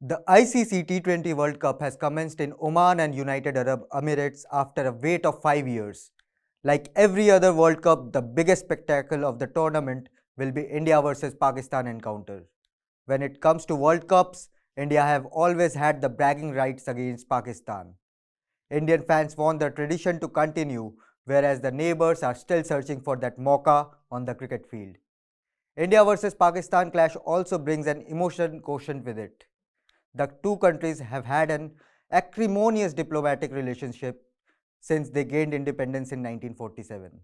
The ICC T20 World Cup has commenced in Oman and United Arab Emirates after a wait of 5 years. Like every other World Cup, the biggest spectacle of the tournament will be India versus Pakistan encounter. When it comes to World Cups, India have always had the bragging rights against Pakistan. Indian fans want the tradition to continue, whereas the neighbors are still searching for that mauka on the cricket field. India versus Pakistan clash also brings an emotion quotient with it. The two countries have had an acrimonious diplomatic relationship since they gained independence in 1947.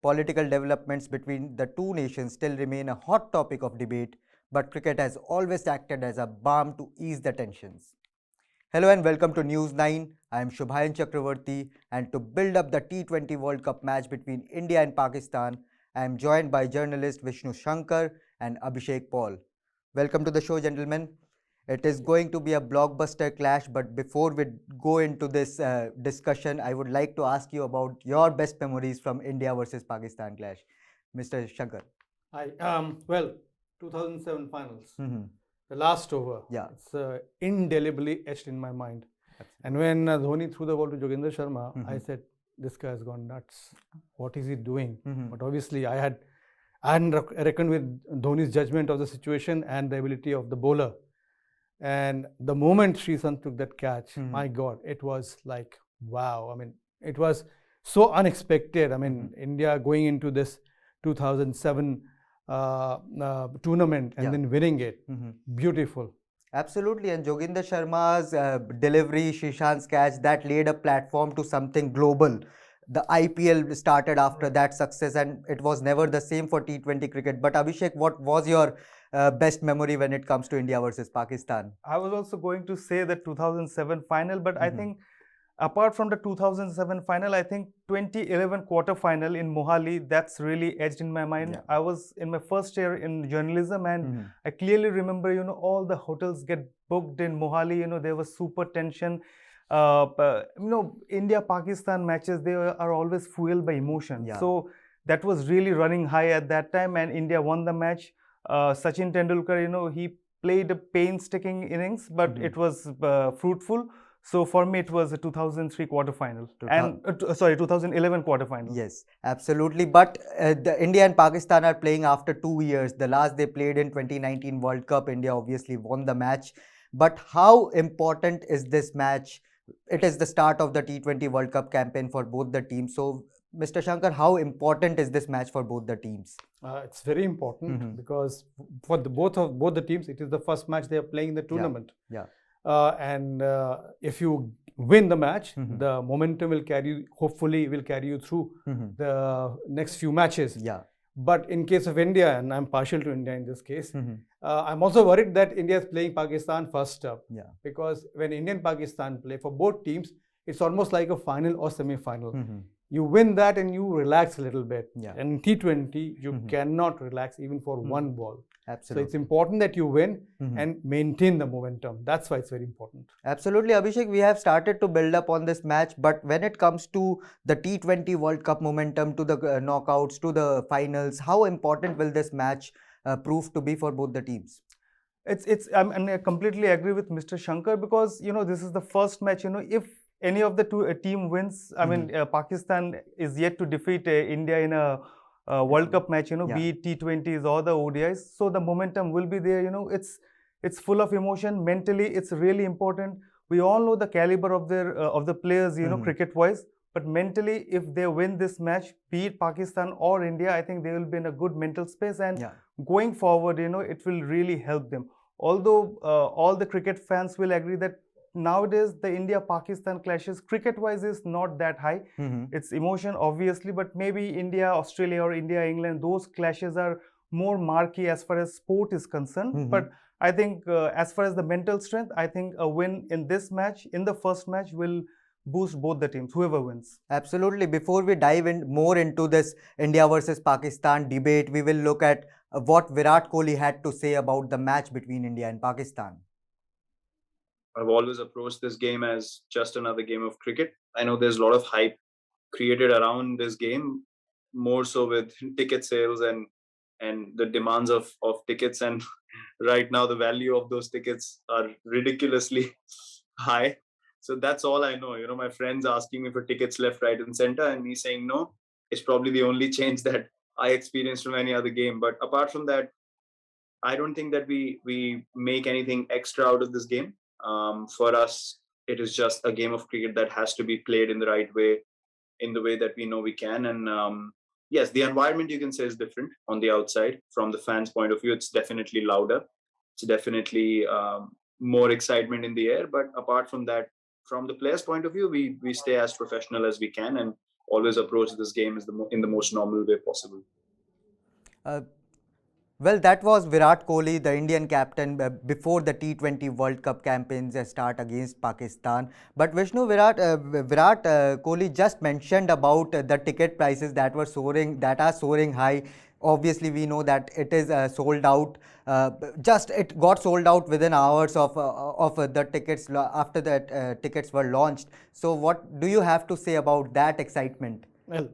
Political developments between the two nations still remain a hot topic of debate, but cricket has always acted as a balm to ease the tensions. Hello and welcome to News 9. I am Shubhayan Chakravarti, and to build up the T20 World Cup match between India and Pakistan, I am joined by journalist Vishnu Shankar and Abhishek Paul. Welcome to the show, gentlemen. It is going to be a blockbuster clash, but before we go into this discussion, I would like to ask you about your best memories from India versus Pakistan clash. Mr. Shankar. Hi. 2007 finals, Mhm. the last over. Yeah. It's indelibly etched in my mind. Absolutely. And when Dhoni threw the ball to Jogendra Sharma, I Mhm. said, "This guy has gone nuts. What is he doing?" Mhm. But obviously, I hadn't reckoned with Dhoni's judgment of the situation and the ability of the bowler. And the moment Sreesanth took that catch, Mhm. my God, it was like wow. I mean, it was so unexpected. I mean, India going into this 2007 tournament and Yeah. then winning it. Mhm. Beautiful. Absolutely, and Joginder Sharma's delivery, Srishant's catch, that laid a platform to something global. The IPL started after that success, and it was never the same for T20 cricket. But Abhishek, what was your best memory when it comes to India versus Pakistan? I was also going to say the 2007 final, but I Mhm. think apart from the 2007 final, I think 2011 quarter final in Mohali, that's really edged in my mind. Yeah. I was in my first year in journalism, and Mhm. I clearly remember, all the hotels get booked in Mohali. There was super tension. India Pakistan matches, they are always fueled by emotion. Yeah. So that was really running high at that time, and India won the match. Sachin Tendulkar, he played a painstaking innings, but Mhm. it was fruitful. So for me, it was a 2003 quarterfinal, and 2011 quarterfinal. Yes, absolutely. But the India and Pakistan are playing after 2 years. The last they played in 2019 World Cup, India obviously won the match. But how important is this match? It is the start of the T20 World Cup campaign for both the teams. So, Mr. Shankar, how important is this match for both the teams? It's very important Mhm. because for both the teams, it is the first match they are playing in the tournament. Yeah. And if you win the match, Mhm. the momentum will hopefully will carry you through Mhm. the next few matches. Yeah. But in case of India, and I'm partial to India in this case, Mhm. I'm also worried that India is playing Pakistan first up. Yeah. Because when India and Pakistan play for both teams, it's almost like a final or semi-final. Mhm. You win that and you relax a little bit. Yeah. And in T20, you Mhm. cannot relax even for Mhm. one ball. So Absolutely. it's important that you win Mhm. and maintain the momentum. That's why it's very important. Absolutely, Abhishek. We have started to build up on this match, but when it comes to the T20 World Cup momentum, to the knockouts, to the finals, how important will this match prove to be for both the teams? And I completely agree with Mr. Shankar, because this is the first match. If any of the two team wins, I mean, Pakistan is yet to defeat India in a World Cup match. Yeah. Be it T20s or the ODIs, so the momentum will be there. It's full of emotion. Mentally, it's really important. We all know the caliber of the players, cricket wise. But mentally, if they win this match, be it Pakistan or India, I think they will be in a good mental space, and Yeah. going forward, it will really help them. Although all the cricket fans will agree that nowadays the India Pakistan clashes cricket wise is not that high. Mhm. It's emotion obviously, but maybe India Australia or India England, those clashes are more marquee as far as sport is concerned. Mhm. But I think as far as the mental strength, I think a win in this match, in the first match, will boost both the teams, whoever wins. Absolutely. Before we dive in more into this India versus Pakistan debate, we will look at what Virat Kohli had to say about the match between India and Pakistan. I've always approached this game as just another game of cricket. I know there's a lot of hype created around this game, more so with ticket sales and the demands of tickets and right now the value of those tickets are ridiculously high. So that's all I know. My friends asking me for tickets left, right, and center, and me saying no. It's probably the only change that I experienced from any other game. But apart from that, I don't think that we make anything extra out of this game. For us, it is just a game of cricket that has to be played in the right way, in the way that we know we can. And yes, the environment, you can say, is different on the outside. From the fans' point of view, it's definitely louder. It's definitely more excitement in the air. But apart from that, from the players' point of view, we stay as professional as we can and always approach this game in the most normal way possible. Uh, Well, that was Virat Kohli, the Indian captain, before the T20 World Cup campaigns start against Pakistan. But Vishnu, Virat Kohli just mentioned about the ticket prices that are soaring high. Obviously, we know that it is sold out. It got sold out within hours of the tickets after the tickets were launched. So, what do you have to say about that excitement? Well,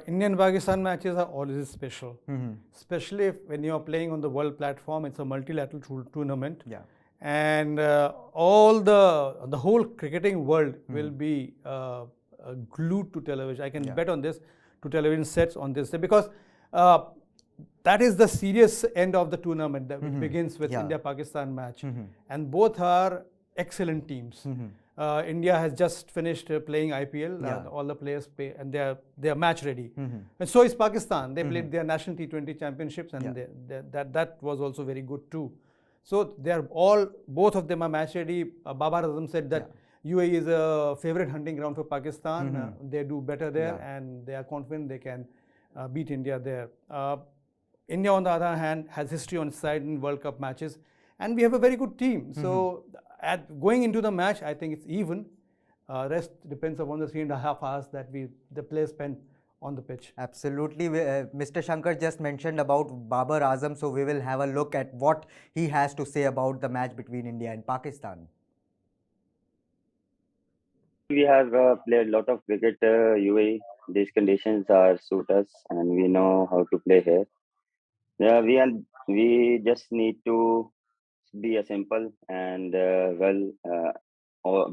Indian-Pakistan matches are always special, Mm-hmm. especially when you are playing on the world platform. It's a multilateral tournament, Yeah. and the whole cricketing world will be glued to television. I can bet on this, to television sets on this day, because that is the serious end of the tournament that which begins with India-Pakistan match, and both are excellent teams. India has just finished playing IPL. All the players play, and they are match ready. And so is Pakistan. They played their national T20 championships, and that was also very good too. So both of them are match ready. Babar Azam said that UAE is a favorite hunting ground for Pakistan. They do better there, and they are confident they can beat India there. India, on the other hand, has history on its side in World Cup matches, and we have a very good team. So going into the match, I think it's even. Rest depends upon the 3.5 hours that the players spend on the pitch. Absolutely. Mr. Shankar just mentioned about Babar Azam, so we will have a look at what he has to say about the match between India and Pakistan. We have played a lot of cricket UAE. These conditions suit us, and we know how to play here. Yeah, we just need to be a simple and all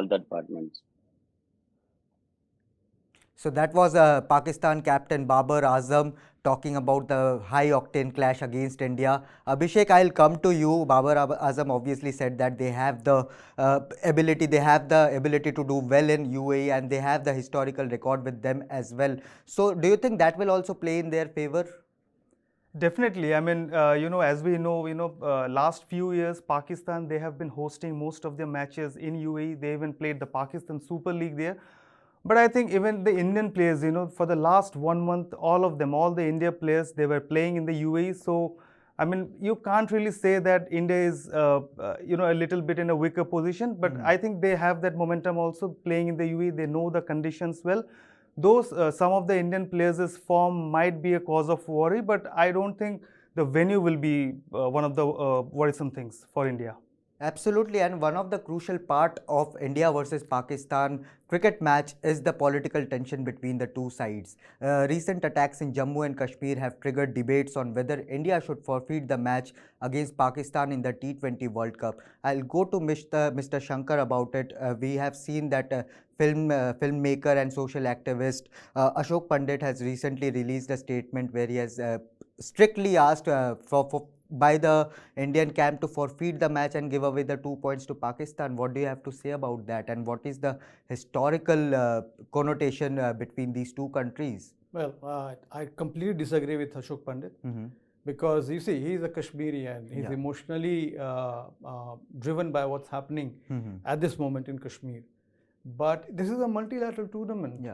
the departments. So that was Pakistan captain Babar Azam talking about the high-octane clash against India. Abhishek, I'll come to you. Babar Azam obviously said that they have the ability to do well in UAE, and they have the historical record with them as well. So do you think that will also play in their favor? Definitely. I mean, as we know, last few years, Pakistan, they have been hosting most of their matches in UAE. They even played the Pakistan Super League there. But I think even the Indian players, for the last 1 month, all the India players, they were playing in the UAE. So, I mean, you can't really say that India is, a little bit in a weaker position. But I think they have that momentum also playing in the UAE. They know the conditions well. Those some of the Indian players' form might be a cause of worry, but I don't think the venue will be one of the worrisome things for India. Absolutely, and one of the crucial part of India versus Pakistan cricket match is the political tension between the two sides. Recent attacks in Jammu and Kashmir have triggered debates on whether India should forfeit the match against Pakistan in the T20 World Cup. I'll go to Mr. Shankar about it. We have seen that filmmaker and social activist Ashok Pandit has recently released a statement where he has strictly asked by the Indian camp to forfeit the match and give away the 2 points to Pakistan. What do you have to say about that, and what is the historical connotation between these two countries? Well, I completely disagree with Ashok Pandit, because you see, he's a Kashmiri and he's emotionally driven by what's happening at this moment in Kashmir. But this is a multilateral tournament.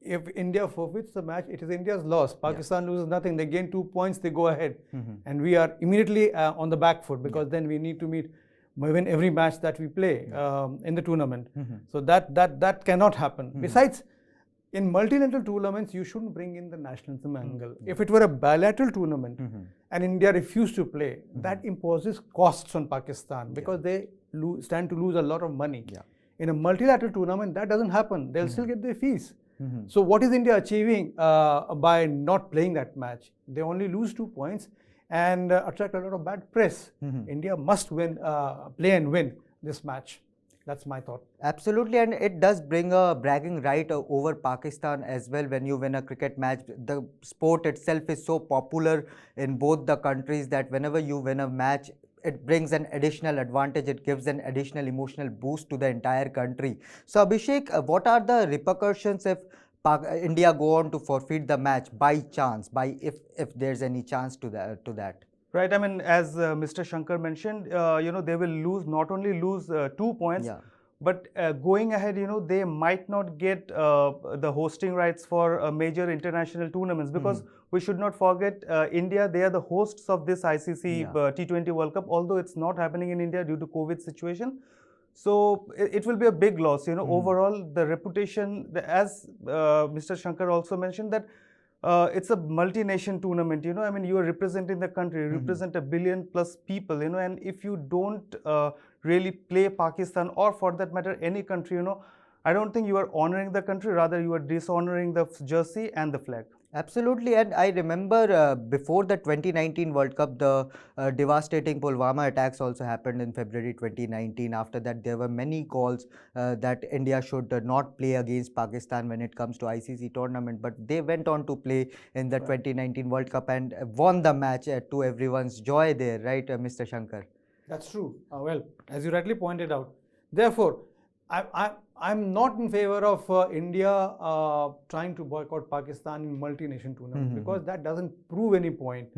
If India forfeits the match, it is India's loss. Pakistan loses nothing. They gain 2 points, they go ahead. And we are immediately on the back foot, because then we need to win every match that we play in the tournament. So that cannot happen. Besides, in multilateral tournaments, you shouldn't bring in the nationalism angle. If it were a bilateral tournament and India refused to play, that imposes costs on Pakistan, because they stand to lose a lot of money. In a multilateral tournament, that doesn't happen. They'll still get their fees. Mhm. So what is India achieving by not playing that match? They only lose 2 points and attract a lot of bad press. Mhm. India must win, play and win this match. That's my thought. Absolutely, and it does bring a bragging right over Pakistan as well when you win a cricket match. The sport itself is so popular in both the countries that whenever you win a match, it brings an additional advantage. It gives an additional emotional boost to the entire country. So, Abhishek, what are the repercussions if India go on to forfeit the match by chance, by if there's any chance to that? Right. I mean, as Mr. Shankar mentioned, they will not only lose 2 points, Yeah. but going ahead, they might not get the hosting rights for major international tournaments, because we should not forget India, they are the hosts of this ICC Yeah. T20 World Cup, although it's not happening in India due to COVID situation. So it will be a big loss, overall the reputation, as Mr. Shankar also mentioned, that it's a multi-nation tournament, I mean, you are representing the country, you represent a billion plus people, and if you don't really play Pakistan, or for that matter any country, I don't think you are honoring the country, rather you are dishonoring the jersey and the flag. Absolutely, and I remember before the 2019 World Cup, the devastating Pulwama attacks also happened in February 2019. After that, there were many calls that India should not play against Pakistan when it comes to ICC tournament, but they went on to play in the 2019 World Cup and won the match to everyone's joy there, right, Mr. Shankar? That's true. Well, as you rightly pointed out. Therefore, I'm not in favor of India trying to boycott Pakistan in multi-nation tournament, because that doesn't prove any point.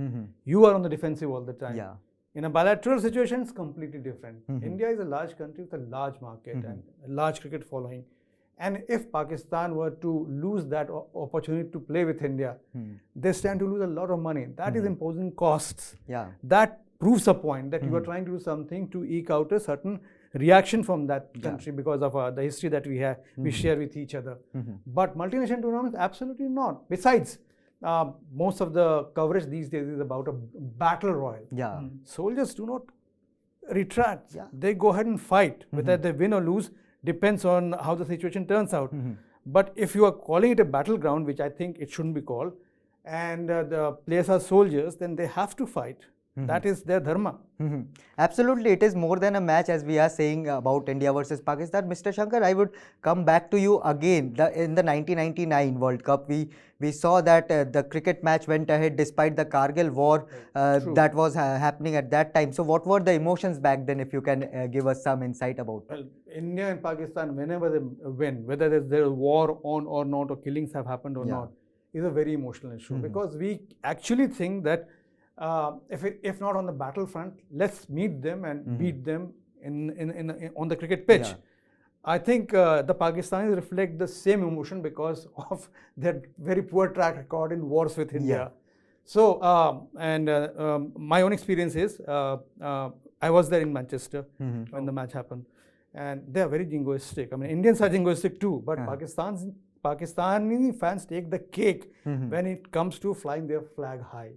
You are on the defensive all the time. Yeah. In a bilateral situation, it's completely different. India is a large country with a large market and a large cricket following. And if Pakistan were to lose that opportunity to play with India, they stand to lose a lot of money. That is imposing costs. Yeah. That proves a point that you are trying to do something to eke out a certain reaction from that country because of the history that we have, we share with each other. But multinational tournaments, absolutely not. Besides, most of the coverage these days is about a battle royal. Yeah. Soldiers do not retract. Yeah. They go ahead and fight. Whether they win or lose depends on how the situation turns out. But if you are calling it a battleground, which I think it shouldn't be called, and the players are soldiers, then they have to fight. That is their dharma. Absolutely, it is more than a match, as we are saying about India versus Pakistan. Mr. Shankar, I would come back to you again. In the 1999 World Cup, we saw that the cricket match went ahead despite the Kargil war that was happening at that time. So what were the emotions back then, if you can give us some insight about it? Well, India and Pakistan, whenever they win, whether there's a war on or not, or killings have happened or not, is a very emotional issue, because we actually think that if not on the battlefront, let's meet them and beat them on the cricket pitch. Yeah. I think the Pakistanis reflect the same emotion because of their very poor track record in wars with India. So, my own experience is, I was there in Manchester when the match happened, and they are very jingoistic. I mean, Indians are jingoistic too, but Pakistani fans take the cake when it comes to flying their flag high.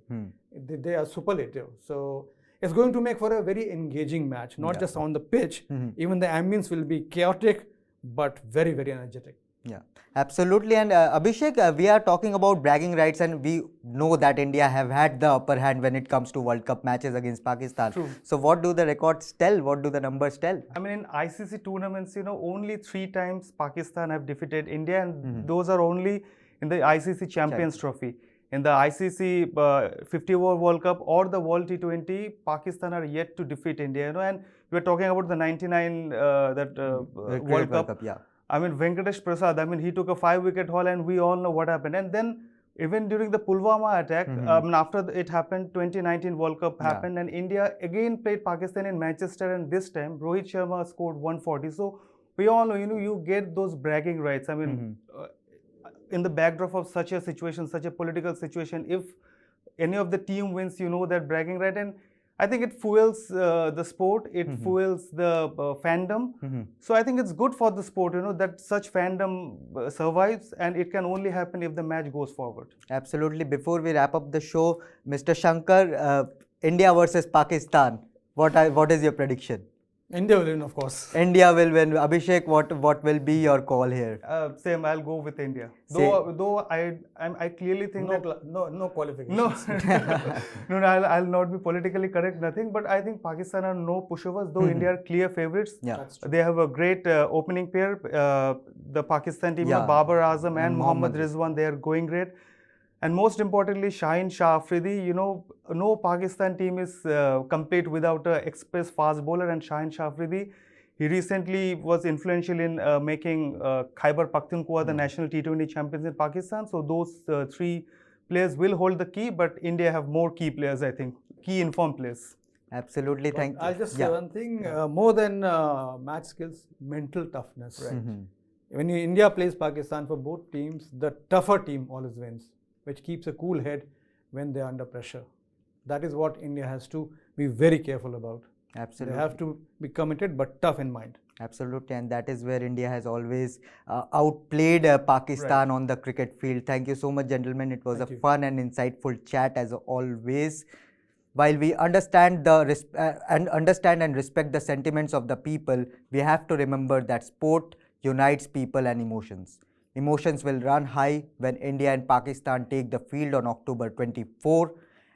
They are superlative. So it's going to make for a very engaging match, not just on the pitch. Even the ambience will be chaotic, but very, very energetic. Yeah, absolutely. And Abhishek, we are talking about bragging rights, and we know that India have had the upper hand when it comes to World Cup matches against Pakistan. True. So what do the records tell? What do the numbers tell? I mean, in ICC tournaments, only 3 times Pakistan have defeated India, and those are only in the ICC Champions Trophy. In the ICC 50 over World Cup or the World T20, Pakistan are yet to defeat India. And we are talking about the 99 World Cup. Yeah. I mean, Venkatesh Prasad, I mean, he took a 5-wicket haul, and we all know what happened. And then even during the Pulwama attack, after it happened, 2019 World Cup happened, and India again played Pakistan in Manchester, and this time Rohit Sharma scored 140. So we all know, you get those bragging rights. I mean, in the backdrop of such a situation, such a political situation, if any of the team wins, that bragging right, and I think it fuels the sport, it fuels the fandom. So I think it's good for the sport, that such fandom survives, and it can only happen if the match goes forward. Absolutely. Before we wrap up the show, Mr. Shankar, India versus Pakistan, what is your prediction? India will win, of course. India will win. Abhishek, what will be your call here? Same, I'll go with India. Say- Though I clearly think that No qualifications. no, I'll not be politically correct, nothing. But I think Pakistan are no pushovers, though India are clear favorites. Yeah. That's true. They have a great opening pair. The Pakistan team, Yeah. Babar Azam and Mohammad Mohammad Rizwan, they are going great. And most importantly, Shaheen Shah Afridi. No Pakistan team is complete without an express fast bowler, and Shaheen Shah Afridi. He recently was influential in making Khyber Pakhtunkhwa the national T20 champions in Pakistan. So those three players will hold the key, but India have more key players, I think, key informed players. Absolutely. Thank you. I'll just say Yeah. one thing: more than match skills, mental toughness. Mhm. When India plays Pakistan, for both teams, the tougher team always wins, which keeps a cool head when they're under pressure. That is what India has to be very careful about. Absolutely. They have to be committed but tough in mind. Absolutely, and that is where India has always outplayed Pakistan on the cricket field. Thank you so much, gentlemen. It was Thank a you. fun and insightful chat as always. While we understand and respect the sentiments of the people, we have to remember that sport unites people and emotions. Emotions will run high when India and Pakistan take the field on October 24,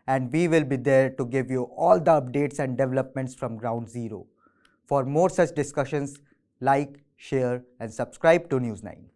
and we will be there to give you all the updates and developments from ground zero. For more such discussions, like, share and subscribe to News 9.